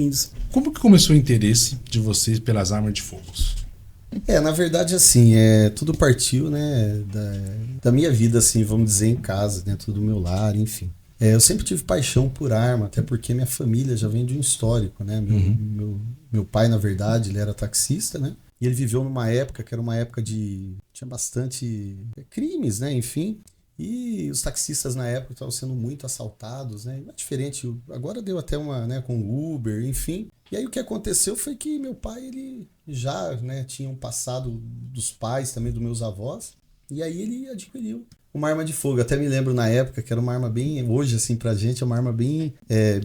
bem-vindos. Como que começou o interesse de vocês pelas armas de fogo? Na verdade, assim, tudo partiu, né, da minha vida, assim, vamos dizer, em casa, dentro do meu lar, enfim. Eu sempre tive paixão por arma, até porque minha família já vem de um histórico, né? Meu pai, na verdade, ele era taxista, né? E ele viveu numa época que era uma época tinha bastante crimes, né? Enfim. E os taxistas na época estavam sendo muito assaltados, né? Não é diferente, agora deu até uma, né, com Uber, enfim. E aí o que aconteceu foi que meu pai, ele já, né, tinha um passado dos pais, também dos meus avós. E aí ele adquiriu uma arma de fogo. Eu até me lembro na época que era uma arma bem, hoje assim pra gente é uma arma bem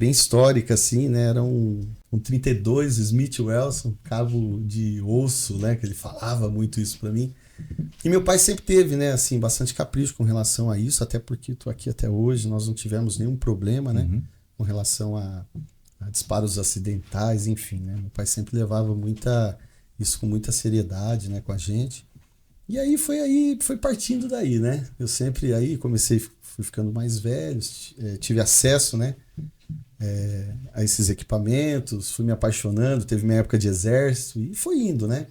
histórica assim, né? Era um 32 Smith Wesson, cabo de osso, né? Que ele falava muito isso pra mim. E meu pai sempre teve, né, assim, bastante capricho com relação a isso, até porque tô aqui até hoje, nós não tivemos nenhum problema, né? Com relação a disparos acidentais, enfim, né? Meu pai sempre levava isso com muita seriedade, né, com a gente. E aí foi partindo daí, né? Eu sempre aí fui ficando mais velho, tive acesso, né, a esses equipamentos, fui me apaixonando, teve minha época de exército e foi indo, né?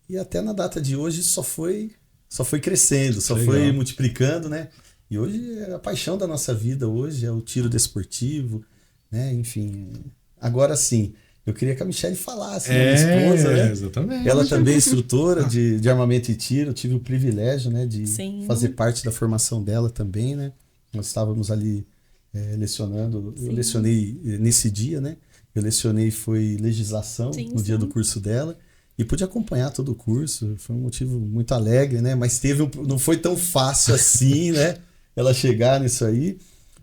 E até na data de hoje só foi crescendo, só foi multiplicando, né? E hoje é a paixão da nossa vida, hoje é o tiro desportivo, né? Enfim, agora sim. Eu queria que a Michelle falasse, né? Minha esposa, né? Exatamente. Ela também é instrutora de armamento e tiro. Eu tive o privilégio, né, de fazer parte da formação dela também, né? Nós estávamos ali lecionando. Eu lecionei nesse dia, né? Eu lecionei foi legislação no dia do curso dela. E pude acompanhar todo o curso. Foi um motivo muito alegre, né? Mas não foi tão fácil assim, né? Ela chegar nisso aí.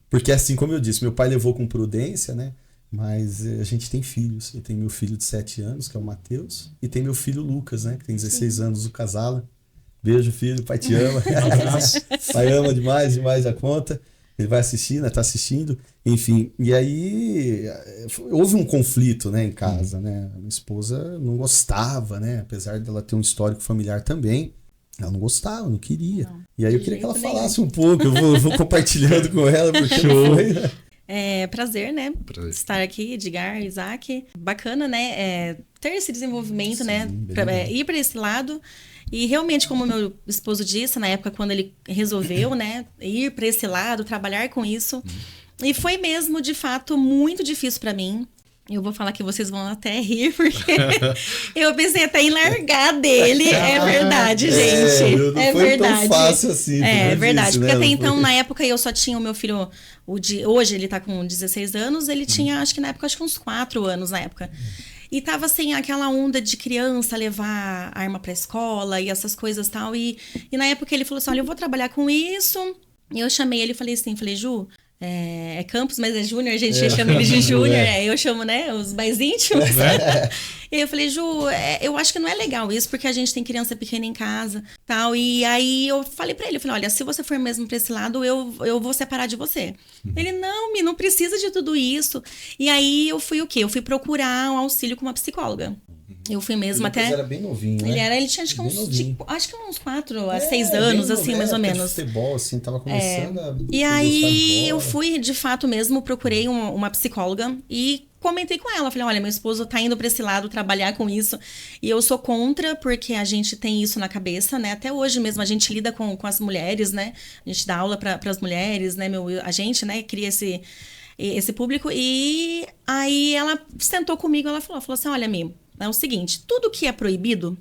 Porque assim, como eu disse, meu pai levou com prudência, né? Mas a gente tem filhos. Eu tenho meu filho de 7 anos, que é o Matheus, e tem meu filho Lucas, né? Que tem 16 anos, o Casala. Beijo, filho, pai te ama. Pai ama demais, demais a conta. Ele vai assistir, né? Tá assistindo. Enfim, e aí houve um conflito, né, em casa, né? A minha esposa não gostava, né? Apesar dela ter um histórico familiar também. Ela não gostava, não queria. Não, e aí eu queria que ela falasse um pouco. Eu vou compartilhando com ela, porque não foi... Prazer, né? Prazer. Estar aqui, Edgar, Isaac. Bacana, né? Ter esse desenvolvimento, né? Ir para esse lado. E realmente, como meu esposo disse, na época quando ele resolveu, né? Ir para esse lado, trabalhar com isso. E foi mesmo, de fato, muito difícil para mim. Eu vou falar que vocês vão até rir, porque eu pensei até em largar dele. É verdade, gente. Não foi tão fácil assim. É verdade, disse, porque né? até então, na época, eu só tinha o meu filho... Hoje ele tá com 16 anos, ele tinha, acho que na época, uns 4 anos na época. E tava assim, aquela onda de criança levar arma pra escola e essas coisas e tal. E na época ele falou assim, olha, eu vou trabalhar com isso. E eu chamei ele e falei assim, Ju... É Campos, mas é Júnior, a gente chama ele de Júnior, eu chamo, né, os mais íntimos. E aí eu falei, Ju, eu acho que não é legal isso, porque a gente tem criança pequena em casa, tal. E aí eu falei pra ele, olha, se você for mesmo pra esse lado, eu vou separar de você. Ele, não precisa de tudo isso. E aí eu fui o quê? Eu fui procurar um auxílio com uma psicóloga. Eu fui mesmo até... Ele era bem novinho, né? Ele tinha acho que uns 4 a 6 anos, assim, mais ou menos. Futebol, assim, tava começando a... E aí eu fui, de fato mesmo, procurei uma psicóloga e comentei com ela. Falei, olha, meu esposo tá indo pra esse lado trabalhar com isso. E eu sou contra, porque a gente tem isso na cabeça, né? Até hoje mesmo a gente lida com as mulheres, né? A gente dá aula para as mulheres, né? A gente, né, cria esse público. E aí ela sentou comigo, ela falou assim, olha, Mi, é o seguinte, tudo que é proibido,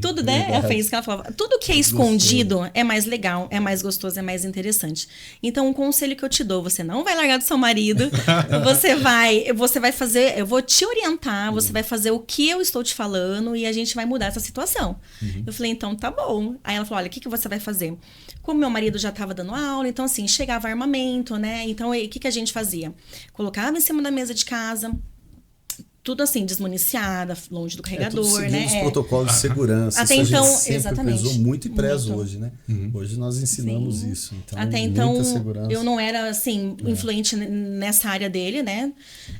tudo, né? Foi isso que ela falava. Tudo que é escondido é mais legal, é mais gostoso, é mais interessante. Então, um conselho que eu te dou, você não vai largar do seu marido, você vai fazer, eu vou te orientar, você vai fazer o que eu estou te falando e a gente vai mudar essa situação. Eu falei, então tá bom. Aí ela falou, olha, o que você vai fazer? Como meu marido já estava dando aula, então assim, chegava armamento, né? Então, o que a gente fazia? Colocava em cima da mesa de casa, tudo assim, desmuniciada, longe do carregador, né? Os protocolos de segurança. Até isso então, a gente sempre exatamente. prezou muito e prezo hoje, né? Hoje nós ensinamos isso. Então, até então, muita segurança. eu não era, assim, influente nessa área dele, né?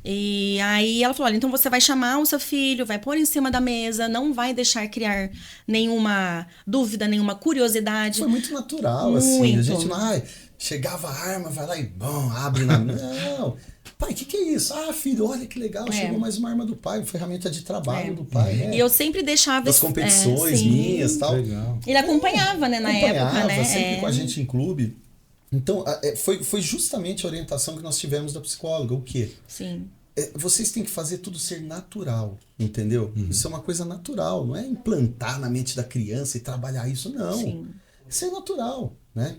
E aí ela falou, olha, então você vai chamar o seu filho, vai pôr em cima da mesa, não vai deixar criar nenhuma dúvida, nenhuma curiosidade. Foi muito natural, assim. A gente não, chegava a arma, vai lá e, bom, abre na... Não... pai, o que é isso? Ah, filho, olha que legal, chegou mais uma arma do pai, uma ferramenta de trabalho do pai. Né? E eu sempre deixava... Das competições minhas e tal. Legal. Ele acompanhava, né, na época, né? Sempre com a gente em clube. Então, foi justamente a orientação que nós tivemos da psicóloga. O quê? Sim. Vocês têm que fazer tudo ser natural, entendeu? Isso é uma coisa natural, não é implantar na mente da criança e trabalhar isso, não. Sim. Isso é natural, né?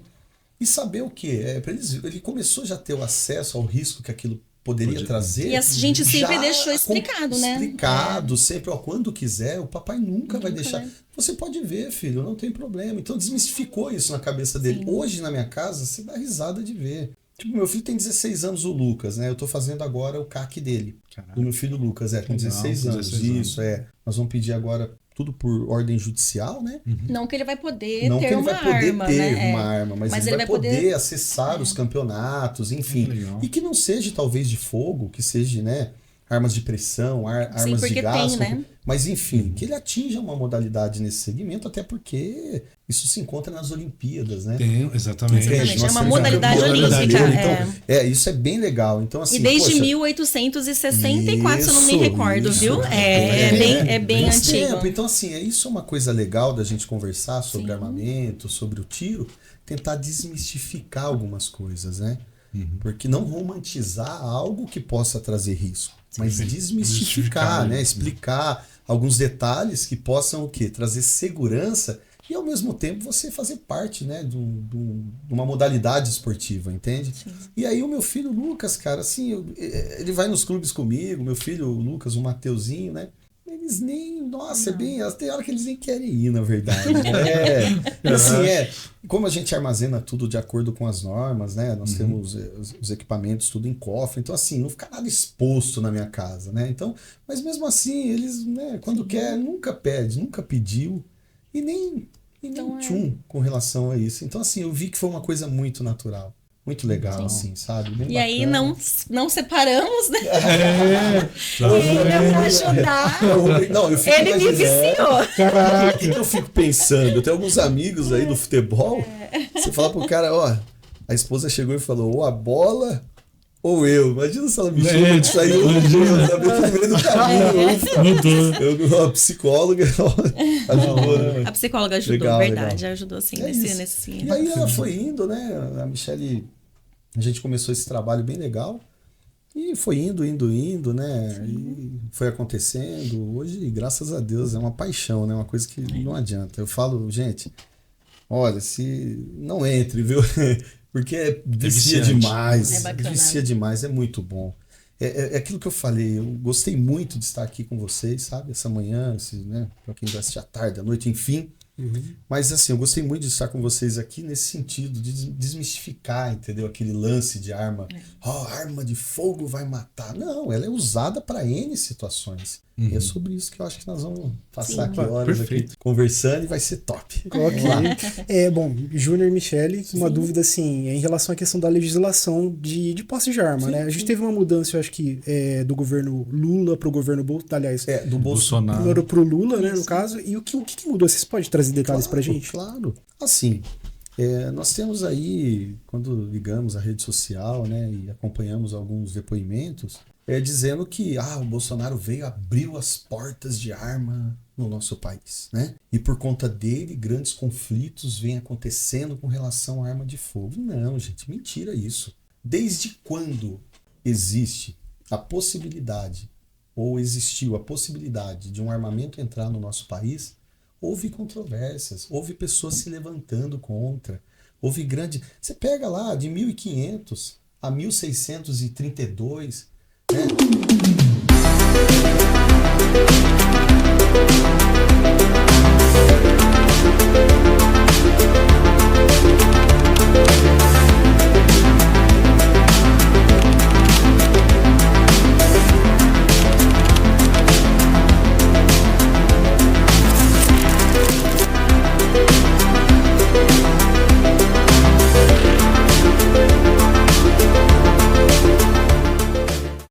E saber o quê? Ele começou já a ter o acesso ao risco que aquilo poderia trazer. E a gente sempre já deixou explicado, né? Explicado, sempre, ó, quando quiser, o papai nunca vai deixar. Vai. Você pode ver, filho, não tem problema. Então desmistificou isso na cabeça dele. Sim. Hoje, na minha casa, você dá risada de ver. Tipo, meu filho tem 16 anos, o Lucas, né? Eu tô fazendo agora o CAC dele. Caraca. Do meu filho Lucas, com 16 anos. 16 Isso, Nós vamos pedir agora tudo por ordem judicial, né? Não que ele vai poder Não ter que ele uma vai poder arma, ter né? uma arma, mas ele vai poder acessar os campeonatos, enfim. Legal. E que não seja talvez de fogo, que seja, né, armas de pressão, armas de gás. Tem, né? Mas enfim, que ele atinja uma modalidade nesse segmento, até porque isso se encontra nas Olimpíadas, né? Tem, exatamente. Exatamente, Nós é uma temos modalidade olímpica. olímpica. Então, isso é bem legal. Então, assim, E desde poxa, 1864, se eu não me recordo, viu? É bem antigo. Tempo. Então, assim, isso é uma coisa legal da gente conversar sobre armamento, sobre o tiro, tentar desmistificar algumas coisas, né? Porque não romantizar algo que possa trazer risco, mas desmistificar, né? Explicar alguns detalhes que possam o quê? Trazer segurança e ao mesmo tempo você fazer parte, né, de uma modalidade esportiva, entende? Sim. E aí o meu filho Lucas, cara, assim, ele vai nos clubes comigo, meu filho Lucas, o Mateuzinho, né? Eles nem, nossa, tem hora que eles nem querem ir, na verdade. Como a gente armazena tudo de acordo com as normas, né? Nós temos os equipamentos tudo em cofre, então assim, não fica nada exposto na minha casa, né? Então, mas mesmo assim, eles, né, quando quer, nunca pede, nunca pediu e nem tchum com relação a isso. Então assim, eu vi que foi uma coisa muito natural. Muito legal, assim, sabe? Bem e bacana. aí não separamos, né? Ele pra ajudar. Ele me viciou. Caraca, o que eu fico pensando? Eu tenho alguns amigos aí do futebol. Você fala pro cara, ó, a esposa chegou e falou, ou a bola ou eu. Imagina se ela me chama de sair no meio do caminho. A psicóloga ajudou, né? A psicóloga ajudou, legal, verdade. legal. Ajudou sim nesse. E aí ela foi indo, né? A Michele, a gente começou esse trabalho bem legal. E foi indo, né? Sim. E foi acontecendo. Hoje, graças a Deus, é uma paixão, né? Uma coisa que não adianta. Eu falo, gente, olha, se não entre, viu? Porque vicia demais. É bacana. Vicia demais, é muito bom. É aquilo que eu falei, eu gostei muito de estar aqui com vocês, sabe? Essa manhã, né? Pra quem vai assistir à tarde, à noite, enfim. Mas assim, eu gostei muito de estar com vocês aqui nesse sentido, de desmistificar, entendeu? Aquele lance de arma. Arma de fogo vai matar. Não, ela é usada para N situações. E é sobre isso que eu acho que nós vamos passar aqui horas aqui conversando e vai ser top. Ok. Bom, Júnior e Michele, uma dúvida assim, em relação à questão da legislação de posse de arma, né? A gente teve uma mudança, eu acho que do governo Lula para o governo aliás, do Bolsonaro para o Lula, né, no caso. E o que mudou? Vocês podem trazer detalhes pra gente? Claro. Assim, nós temos aí, quando ligamos a rede social, né, e acompanhamos alguns depoimentos, dizendo que o Bolsonaro abriu as portas de arma no nosso país, né? E por conta dele, grandes conflitos vêm acontecendo com relação à arma de fogo. Não, gente, mentira isso. Desde quando existe a possibilidade, ou existiu a possibilidade de um armamento entrar no nosso país, houve controvérsias, houve pessoas se levantando contra, houve grande... Você pega lá, de 1500 a 1632...